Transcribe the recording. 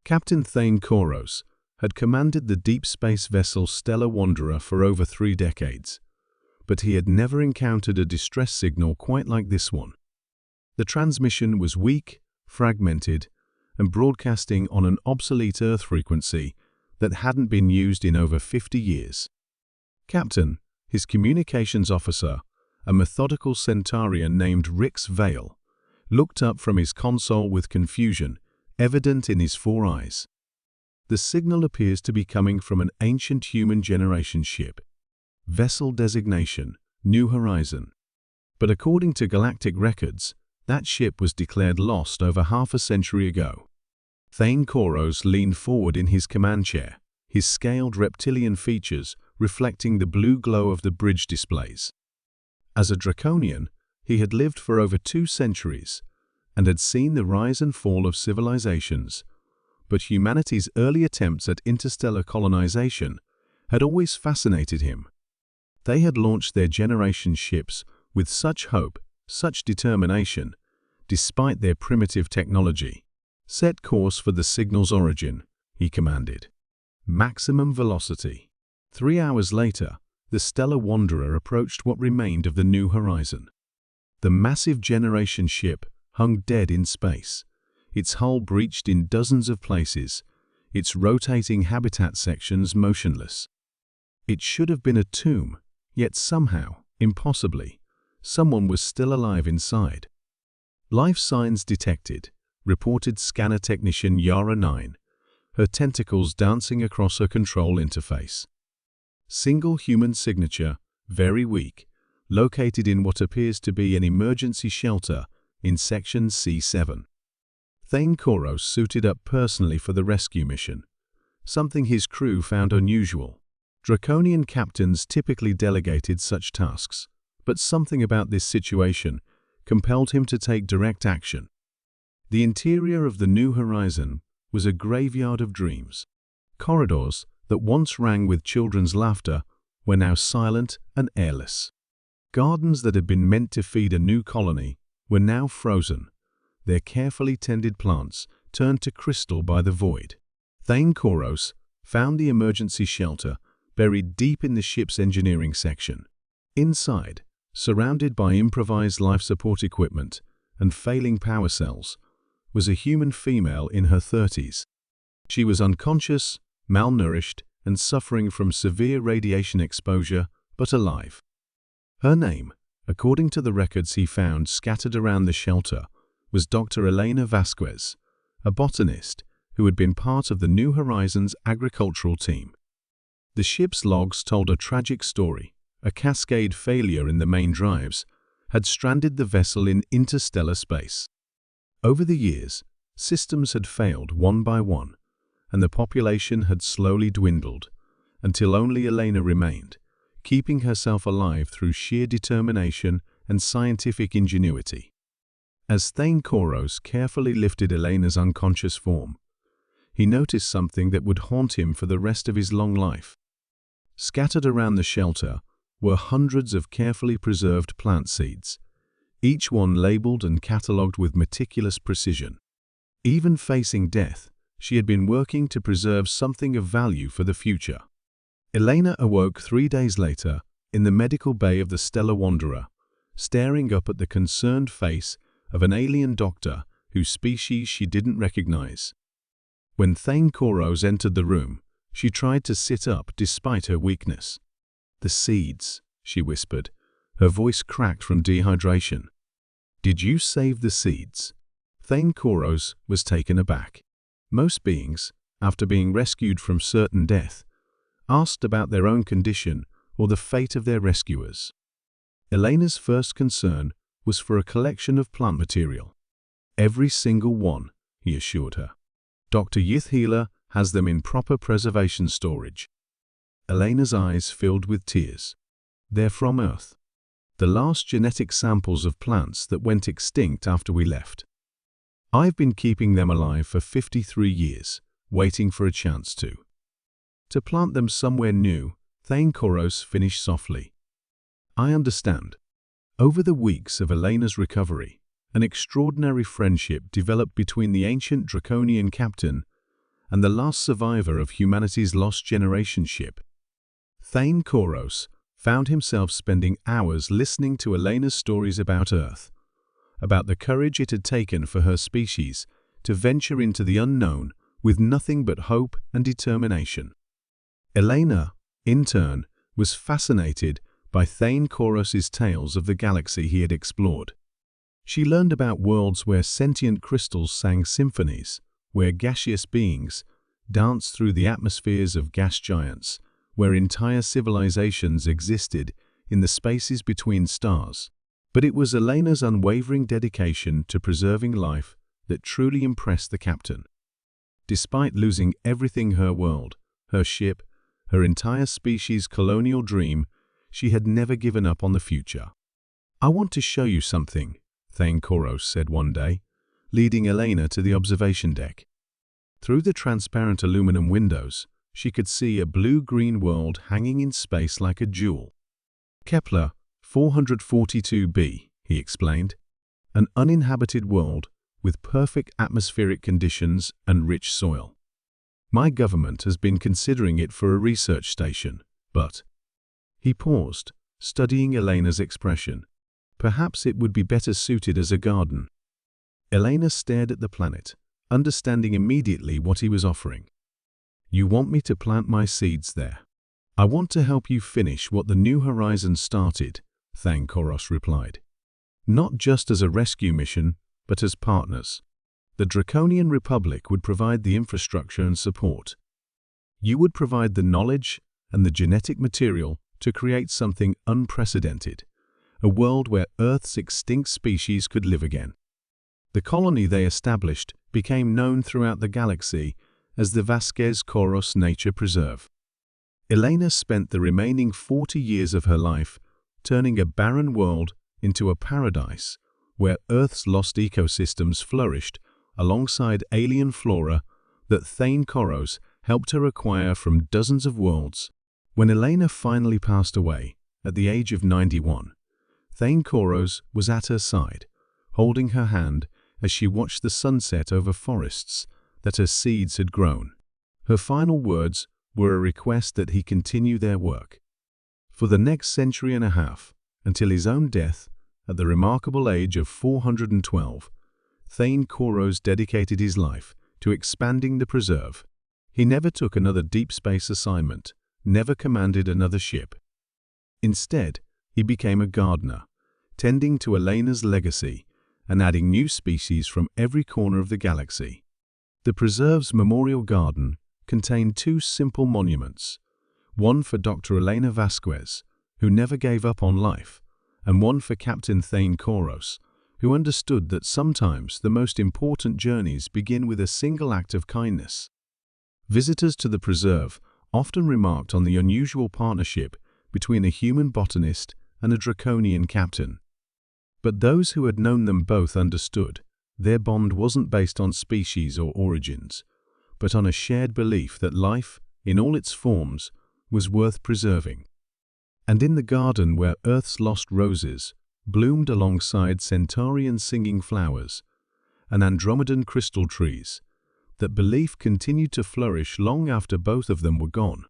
Captain Thane Koros had commanded the deep space vessel Stellar Wanderer for over 3 decades, but he had never encountered a distress signal quite like this one. The transmission was weak, fragmented, and broadcasting on an obsolete Earth frequency that hadn't been used in over 50 years. Captain, his communications officer, a methodical Centaurian named Rix Vale, looked up from his console with confusion evident in his 4 eyes. The signal appears to be coming from an ancient human generation ship. Vessel designation, New Horizon. But according to galactic records, that ship was declared lost over half a century ago. Thane Koros leaned forward in his command chair, his scaled reptilian features reflecting the blue glow of the bridge displays. As a Draconian, he had lived for over 2 centuries and had seen the rise and fall of civilizations, but humanity's early attempts at interstellar colonization had always fascinated him. They had launched their generation ships with such hope, such determination, despite their primitive technology. "Set course for the signal's origin," he commanded. "Maximum velocity." 3 hours later, the Stellar Wanderer approached what remained of the New Horizon. The massive generation ship hung dead in space, its hull breached in dozens of places, its rotating habitat sections motionless. It should have been a tomb, yet somehow, impossibly, someone was still alive inside. "Life signs detected," reported scanner technician Yara 9, her tentacles dancing across her control interface. "Single human signature, very weak, located in what appears to be an emergency shelter in Section C7. Thane Koros suited up personally for the rescue mission, something his crew found unusual. Draconian captains typically delegated such tasks, but something about this situation compelled him to take direct action. The interior of the New Horizon was a graveyard of dreams. Corridors that once rang with children's laughter were now silent and airless. Gardens that had been meant to feed a new colony were now frozen, their carefully tended plants turned to crystal by the void. Thane Koros found the emergency shelter buried deep in the ship's engineering section. Inside, surrounded by improvised life support equipment and failing power cells, was a human female in her 30s. She was unconscious, malnourished, and suffering from severe radiation exposure, but alive. Her name, according to the records he found scattered around the shelter, was Dr. Elena Vasquez, a botanist who had been part of the New Horizons agricultural team. The ship's logs told a tragic story. A cascade failure in the main drives had stranded the vessel in interstellar space. Over the years, systems had failed one by one, and the population had slowly dwindled, until only Elena remained, keeping herself alive through sheer determination and scientific ingenuity. As Thane Koros carefully lifted Elena's unconscious form, he noticed something that would haunt him for the rest of his long life. Scattered around the shelter were hundreds of carefully preserved plant seeds, each one labeled and catalogued with meticulous precision. Even facing death, she had been working to preserve something of value for the future. Elena awoke 3 days later in the medical bay of the Stellar Wanderer, staring up at the concerned face of an alien doctor whose species she didn't recognize. When Thane Koros entered the room, she tried to sit up despite her weakness. "The seeds," she whispered, her voice cracked from dehydration. "Did you save the seeds?" Thane Koros was taken aback. Most beings, after being rescued from certain death, asked about their own condition or the fate of their rescuers. Elena's first concern was for a collection of plant material. "Every single one," he assured her. "Dr. Yithhealer has them in proper preservation storage." Elena's eyes filled with tears. "They're from Earth. The last genetic samples of plants that went extinct after we left. I've been keeping them alive for 53 years, waiting for a chance to plant them somewhere new," Thane Koros finished softly. "I understand." Over the weeks of Elena's recovery, an extraordinary friendship developed between the ancient Draconian captain and the last survivor of humanity's lost generation ship. Thane Koros found himself spending hours listening to Elena's stories about Earth, about the courage it had taken for her species to venture into the unknown with nothing but hope and determination. Elena, in turn, was fascinated by Thane Koros's tales of the galaxy he had explored. She learned about worlds where sentient crystals sang symphonies, where gaseous beings danced through the atmospheres of gas giants, where entire civilizations existed in the spaces between stars. But it was Elena's unwavering dedication to preserving life that truly impressed the captain. Despite losing everything, her world, her ship, her entire species' colonial dream, she had never given up on the future. "I want to show you something," Thane Koros said one day, leading Elena to the observation deck. Through the transparent aluminum windows, she could see a blue-green world hanging in space like a jewel. "Kepler 442b, he explained, "an uninhabited world with perfect atmospheric conditions and rich soil. My government has been considering it for a research station, but—" He paused, studying Elena's expression. "Perhaps it would be better suited as a garden." Elena stared at the planet, understanding immediately what he was offering. "You want me to plant my seeds there? I want to help you finish what the New Horizons started," Thane Koros replied. "Not just as a rescue mission, but as partners. The Draconian Republic would provide the infrastructure and support. You would provide the knowledge and the genetic material to create something unprecedented, a world where Earth's extinct species could live again." The colony they established became known throughout the galaxy as the Vasquez Koros Nature Preserve. Elena spent the remaining 40 years of her life turning a barren world into a paradise where Earth's lost ecosystems flourished alongside alien flora that Thane Koros helped her acquire from dozens of worlds. When Elena finally passed away, at the age of 91, Thane Koros was at her side, holding her hand as she watched the sunset over forests that her seeds had grown. Her final words were a request that he continue their work. For the next century and a half, until his own death, at the remarkable age of 412, Thane Koros dedicated his life to expanding the preserve. He never took another deep space assignment, never commanded another ship. Instead, he became a gardener, tending to Elena's legacy and adding new species from every corner of the galaxy. The preserve's memorial garden contained two simple monuments, one for Dr. Elena Vasquez, who never gave up on life, and one for Captain Thane Koros, who understood that sometimes the most important journeys begin with a single act of kindness. Visitors to the preserve often remarked on the unusual partnership between a human botanist and a draconian captain. But those who had known them both understood their bond wasn't based on species or origins, but on a shared belief that life, in all its forms, was worth preserving. And in the garden where Earth's lost roses bloomed alongside Centaurian singing flowers and Andromedan crystal trees, that belief continued to flourish long after both of them were gone.